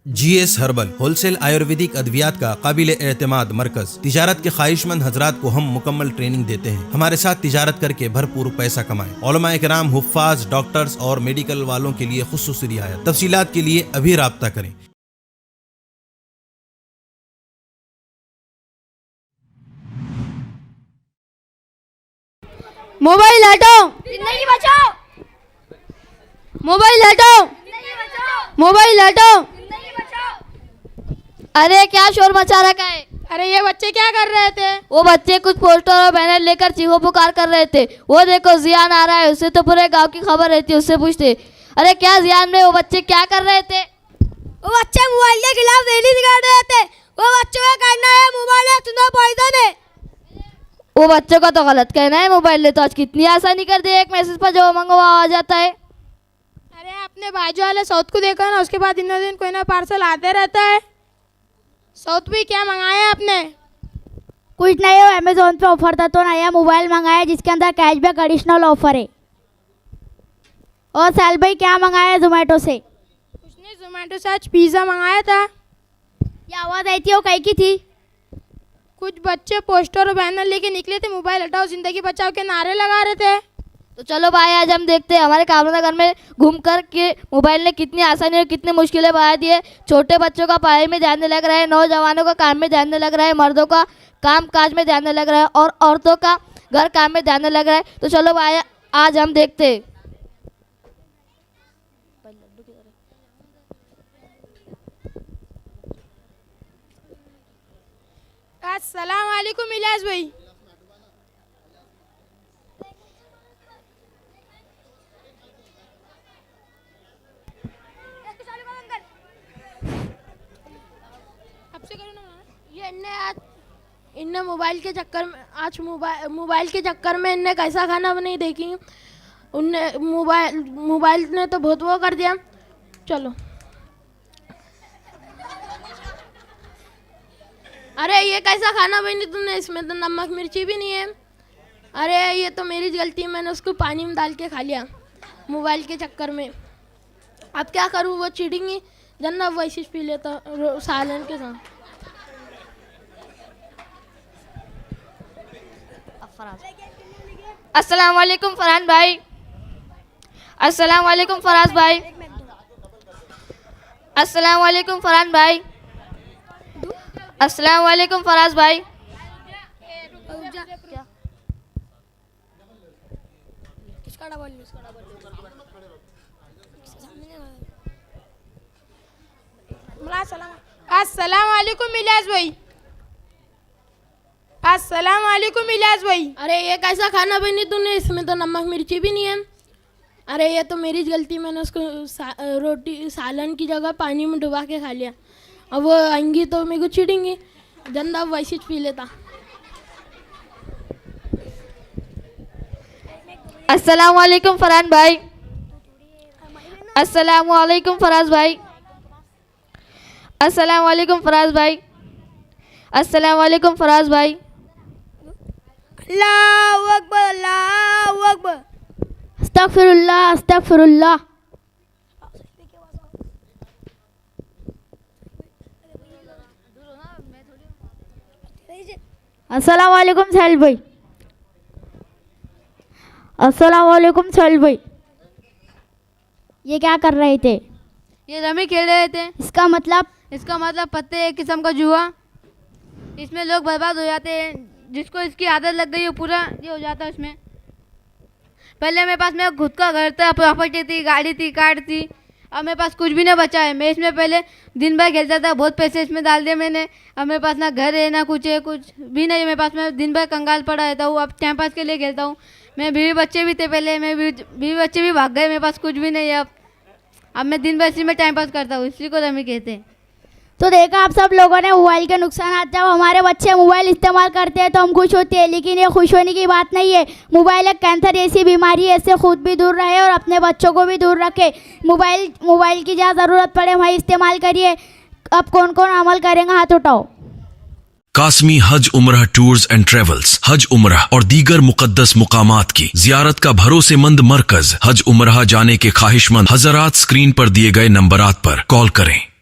GS herbal wholesale Ayurvedic अद्वियात का काबिल एतमाद मरकज। तिजारत के ख्वाहिशमंद हजरात को हम मुकम्मल ट्रेनिंग देते हैं। हमारे साथ तिजारत करके भरपूर पैसा कमाएं। उलमा इकराम, हुफ्फाज, डॉक्टर्स और मेडिकल वालों के लिए खुसूसी रियायत। तफसीलात के लिए अभी राब्ता करें। मोबाइल हटाओ, जिंदगी बचाओ, मोबाइल हटाओ, जिंदगी बचाओ, मोबाइल हटाओ। जिंदगी बचाओ। अरे क्या शोर मचा रखा है? अरे ये बच्चे क्या कर रहे थे? वो बच्चे कुछ पोस्टर और बैनर लेकर चीखो पुकार कर रहे थे। वो देखो जियान आ रहा है, उससे तो पूरे गांव की खबर रहती है, उससे पूछते। अरे क्या जियान में वो बच्चे क्या कर रहे थे? वो बच्चे मोबाइल के खिलाफ रैली निकाल रहे थे। वो बच्चों का कहना है मोबाइल एक सुनो पॉइजन है। वो बच्चों का तो गलत कहना है। मोबाइल ले तो आज कितनी आसानी कर दी, एक मैसेज पर जो मंगवा आ जाता है। अरे अपने बाजू वाले साउथ को देखा ना, उसके बाद दिन कोई ना पार्सल आते रहता है। साउथ भी क्या मंगाया आपने? कुछ नहीं हो, अमेजोन पे ऑफर था तो नया मोबाइल मंगाया जिसके अंदर कैशबैक एडिशनल ऑफर है। और साल भाई क्या मंगाया जोमेटो से? कुछ नहीं, जोमेटो से आज पिज़्ज़ा मंगाया था। ये आवाज़ आई थी वो कहीं की थी? कुछ बच्चे पोस्टर और बैनर लेके निकले थे, मोबाइल हटाओ जिंदगी बचाओ के नारे लगा रहे थे। तो चलो भाई आज हम देखते हैं हमारे कामरानगर में घूम कर के मोबाइल ने कितनी आसानी और कितनी मुश्किलें बढ़ा दी है। छोटे बच्चों का पढ़ाई में ध्यान लग रहा है, नौजवानों का काम में ध्यान लग रहा है, मर्दों का काम काज में ध्यान लग रहा है और औरतों का घर काम में ध्यान लग रहा है। तो चलो भाई आज हम देखते हैं। अस्सलाम वालेकुम इलियास भाई। ये इनने मोबाइल के चक्कर में आज मोबाइल के चक्कर में इनने कैसा खाना नहीं देखी। उनने मोबाइल ने तो बहुत वो कर दिया। चलो अरे ये कैसा खाना बनी तुमने, इसमें तो नमक मिर्ची भी नहीं है। अरे ये तो मेरी गलती है, मैंने उसको पानी में डाल के खा लिया मोबाइल के चक्कर में। अब क्या करूँ, वो चिड़ेंगी जन्ना वैसे पी लेता सालन के साथ। अस्सलाम वालेकुम फरहान भाई। अस्सलाम वालेकुम फराज भाई। अस्सलाम वालेकुम फरहान भाई। अस्सलाम वालेकुम फराज भाई। अस्सलाम वालेकुम इलियास भाई। अस्सलाम वालेकुम इलियास भाई। अरे ये कैसा खाना बनी तूने, इसमें तो नमक मिर्ची भी नहीं है। अरे ये तो मेरी गलती, मैंने उसको रोटी सालन की जगह पानी में डुबा के खा लिया। अब वो आएंगी तो मेरे को चिड़ेंगी, जंदा वैसे पी लेता। अस्सलाम वालेकुम फरहान भाई। अस्सलाम वालेकुम फराज भाई। अस्सलाम वालेकुम फराज भाई। अस्सलाम वालेकुम फराज भाई। अल्लाहु अकबर, अल्लाहु अकबर। अस्तगफिरुल्लाह, अस्तगफिरुल्लाह। अस्सलाम वालेकुम साहिल भाई। अस्सलाम वालेकुम साहिल भाई। ये क्या कर रहे थे? ये रमी खेल रहे थे। इसका मतलब पत्ते एक किस्म का जुआ। इसमें लोग बर्बाद हो जाते हैं। जिसको इसकी आदत लग गई वो पूरा ये हो जाता है उसमें। पहले मेरे पास मेरा खुद का घर था, प्रॉपर्टी थी, गाड़ी थी, कार थी। अब मेरे पास कुछ भी नहीं बचा है। मैं इसमें पहले दिन भर खेलता था, बहुत पैसे इसमें डाल दिए मैंने। अब मेरे पास ना घर है ना कुछ है, कुछ भी नहीं है मेरे पास। मैं दिन भर कंगाल पड़ा रहता हूँ। अब टाइम पास के लिए खेलता हूँ। मैं बीवी बच्चे भी थे पहले, मैं बीवी बच्चे भी भाग गए, मेरे पास कुछ भी नहीं है। अब मैं दिन भर इसी में टाइम पास करता हूँ, इसी को रमी कहते हैं। तो देखा आप सब लोगों ने मोबाइल के नुकसान। जब हमारे बच्चे मोबाइल इस्तेमाल करते हैं तो हम खुश होते हैं, लेकिन ये खुश होने की बात नहीं है। मोबाइल एक कैंसर ऐसी बीमारी है, इससे खुद भी दूर रहे और अपने बच्चों को भी दूर रखे। मोबाइल की जहाँ ज़रूरत पड़े वहीं इस्तेमाल करिए। अब कौन कौन अमल करेंगे, हाथ उठाओ। कासमी हज उम्रह टूर्स एंड ट्रेवल्स हज उम्रह और दीगर मुकद्दस मुकामात की जियारत का भरोसेमंद मरकज। हज उम्रह जाने के ख्वाहिशमंद हजरात स्क्रीन पर दिए गए नंबरात पर कॉल करें।